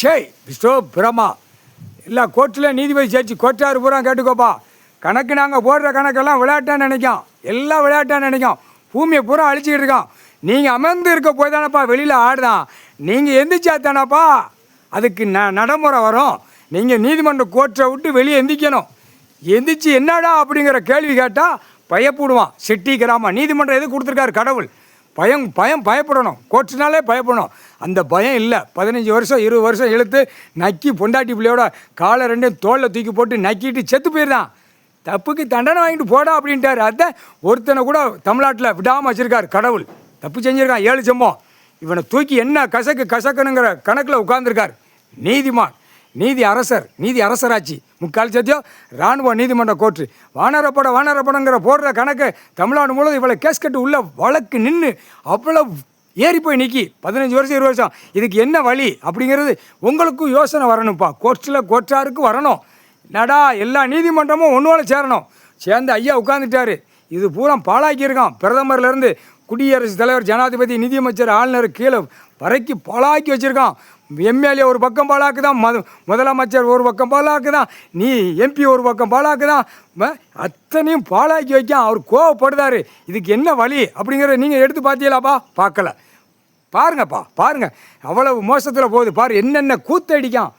சே விஸ்டோ பிரமா எல்லா கோர்ட்டில் நீதிபதி ஜட்ஜி கோர்ட்டார் பூரா கேட்டுக்கோப்பா. கணக்கு நாங்கள் போடுற கணக்கெல்லாம் விளையாட்டான்னு நினைக்கும், எல்லாம் விளையாட்டான்னு நினைக்கும். பூமியை பூரா அழிச்சிக்கிட்டு இருக்கோம். நீங்கள் அமர்ந்து இருக்க போய் தானப்பா வெளியில் ஆடுதான். நீங்கள் எந்திரிச்சா தானப்பா அதுக்கு நடைமுறை வரும். நீங்கள் நீதிமன்ற கோர்ட்டை விட்டு வெளியே எந்திக்கணும். எந்திரிச்சு என்னடா அப்படிங்கிற கேள்வி கேட்டால் பயப்படுவான். செட்டி கிராமம் நீதிமன்றம் எது கொடுத்துருக்காரு கடவுள்? பயப்படணும். கோர்ட்டுனாலே பயப்படணும். அந்த பயம் இல்லை. 15 வருஷம் 20 வருஷம் இழுத்து நக்கி பொண்டாட்டி பிள்ளையோட காலை ரெண்டையும் தோளில் தூக்கி போட்டு நக்கிட்டு செத்து போயிருந்தான். தப்புக்கு தண்டனை வாங்கிட்டு போடா அப்படின்ட்டார். அதான் ஒருத்தனை கூட தமிழ்நாட்டில் விடாமல் வச்சுருக்கார் கடவுள். தப்பு செஞ்சுருக்கான் 7 ஜம்பம். இவனை தூக்கி என்ன கசக்கணுங்கிற கணக்கில் உட்கார்ந்துருக்கார் நீதிமான். நீதி அரசராட்சி முக்கால் சத்தியம் இராணுவ நீதிமன்ற கோர்ட்டு. வானரப்படங்கிற போடுற கணக்கு தமிழ்நாடு மூலம் இவ்வளோ கேஸ் கட்டு உள்ள வழக்கு நின்று அவ்வளோ ஏறி போய் நிற்கி 15 வருஷம் 20 வருஷம். இதுக்கு என்ன வழி அப்படிங்கிறது உங்களுக்கும் யோசனை வரணும்ப்பா. கோர்ட்டாருக்கு வரணும். நடா எல்லா நீதிமன்றமும் ஒன்றோட சேரணும். சேர்ந்து ஐயா உட்காந்துட்டாரு. இது பூரா பாழாக்கியிருக்கான். பிரதமர்லேருந்து குடியரசுத் தலைவர், ஜனாதிபதி, நிதியமைச்சர், ஆளுநர் கீழே வரைக்கும் பாழாக்கி வச்சுருக்கான். எம்எல்ஏ ஒரு பக்கம் பாலாக்கு தான், முதலமைச்சர் ஒரு பக்கம் பாலாக்கு தான், எம்பி ஒரு பக்கம் பாலாக்கு தான், அத்தனையும் பாலாக்கி வைக்க அவர் கோவப்படுதார். இதுக்கு என்ன வழி அப்படிங்கிறத நீங்கள் எடுத்து பார்த்தீங்களாப்பா? பார்க்கல. பாருங்கள் அவ்வளவு மோசத்தில் போகுது. பாரு என்னென்ன கூத்தடிக்கான்.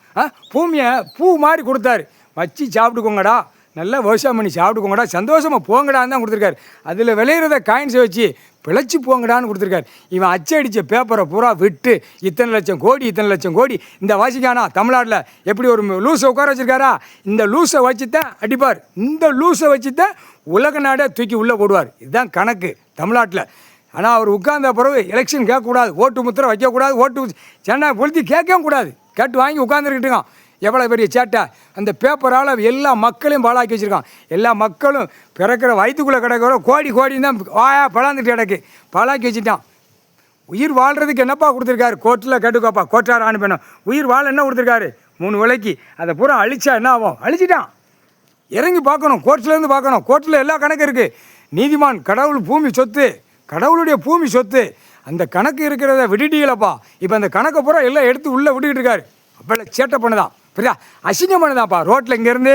பூமியை பூ மாதிரி கொடுத்தாரு. வச்சு சாப்பிட்டுக்கோங்கடா, நல்லா விவசாயம் பண்ணி சாப்பிட்டுக்கோங்கடா, சந்தோஷமாக போங்கடான்னு தான் கொடுத்துருக்காரு. அதில் விளையிறத காயின்ஸை வச்சு பிழைச்சி போங்கடான்னு கொடுத்துருக்காரு. இவன் அச்சடித்த பேப்பரை பூரா விட்டு இத்தனை லட்சம் கோடி இந்த வாசிக்கானா தமிழ்நாட்டில் எப்படி ஒரு லூஸை உட்கார வச்சுருக்காரா? இந்த லூஸை வச்சு தான் அடிப்பார். இந்த லூஸை வச்சு தான் உலக நாடே தூக்கி உள்ளே போடுவார். இதுதான் கணக்கு தமிழ்நாட்டில். ஆனால் அவர் உட்கார்ந்த பிறகு எலெக்ஷன் கேட்கக்கூடாது, ஓட்டு முத்திரை வைக்கக்கூடாது, ஓட்டு சென்னை பொழுத்தி கேட்கவும் கூடாது. கேட்டு வாங்கி உட்காந்துருக்கிட்டுருக்கான். எவ்வளோ பெரிய சேட்டை! அந்த பேப்பரால் எல்லா மக்களையும் பாழாக்கி வச்சுருக்கான். எல்லா மக்களும் பிறக்கிற வயிற்றுக்குள்ளே கிடக்கிற கோடி தான் பழாந்துட்டு கிடக்கு. பாழாக்கி வச்சுட்டான். உயிர் வாழ்கிறதுக்கு என்னப்பா கொடுத்துருக்காரு? கோர்ட்டில் கேட்டுக்கோப்பா. கோர்ட்டார் அனுப்பணும். உயிர் வாழ என்ன கொடுத்துருக்காரு? 3 விலைக்கு. அதை பூரா அழிச்சா என்ன ஆகும்? அழிச்சிட்டான். இறங்கி பார்க்கணும். கோர்ட்லேருந்து பார்க்கணும். கோர்ட்டில் எல்லா கணக்கு இருக்குது. நீதிமான் கடவுள் பூமி சொத்து, கடவுளுடைய பூமி சொத்து. அந்த கணக்கு இருக்கிறத விட்டுட்டீங்களப்பா. இப்போ அந்த கணக்கை பூரா எல்லாம் எடுத்து உள்ளே விட்டுக்கிட்டு இருக்காரு. அப்போ சேட்டை பண்ணுதான். புரியா? அசிங்கம் பண்ணுதான்ப்பா. ரோட்டில் இங்கேருந்தே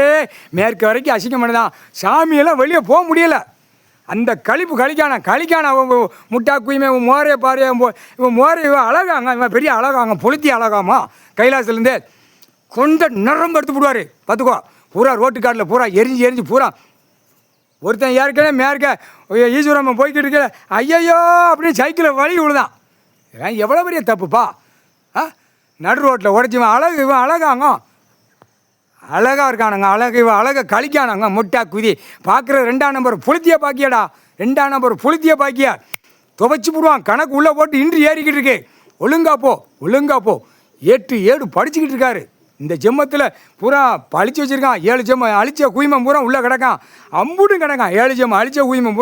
மேற்கு வரைக்கும் அசிங்கம் பண்ணுதான். சாமியெல்லாம் வெளியே போக முடியலை. அந்த கழிக்கான அவங்க முட்டா குயிமே மோரையை பாரு, இவன் மோரை இவன் அழகாங்க, இவன் பெரிய அழகாங்க, பொளுத்தி அழகாமா கைலாசிலேருந்தே கொஞ்சம் நிறம் எடுத்து விடுவார். பார்த்துக்கோ. பூரா ரோட்டு காட்டில் பூரா எரிஞ்சு பூரா ஒருத்தன் ஏற்கனவே மேற்க ஈஸ்வரம்மன் போய்கிட்டு இருக்க ஐயையோ அப்படின்னு சைக்கிளில் வழி விழுதான். இதெல்லாம் எவ்வளோ பெரிய தப்புப்பா. நடு ரோட்டில் உடச்சிவன் இவன் அழகாங்க, அழகாக இருக்கானுங்க, இவன் அழகை கழிக்கானாங்க. முட்டா குதி பார்க்குற 2ஆம் நம்பர் புளுத்தியை பாக்கியாடா. 2ஆம் நம்பர் புளுத்தியை பாக்கியா துவைச்சி போடுவான். கணக்கு உள்ளே போட்டு இன்று ஏறிக்கிட்டு இருக்கு. ஒழுங்கா போ 8 ஏடு படிச்சுக்கிட்டு இருக்காரு. இந்த ஜெம்மத்தில் பூரா அழிச்சு வச்சுருக்கான். 7 ஜெம்மம் அழிச்ச குயிமம் பூரா உள்ளே கிடக்கான். அம்புட்டும் கிடக்கான். 7 ஜெம்மம் அழிச்ச குயிமம்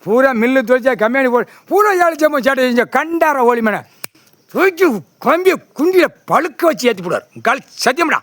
பூரா மில்லு தொழிச்சா கம்மியானி பூரா 7 ஜெம்மம் சேட்டை செஞ்ச கண்டார ஓலிமனை தூக்கி கம்பியை குண்டியில் பழுக்க வச்சு ஏற்றி போடுவார். சத்தியம்டா.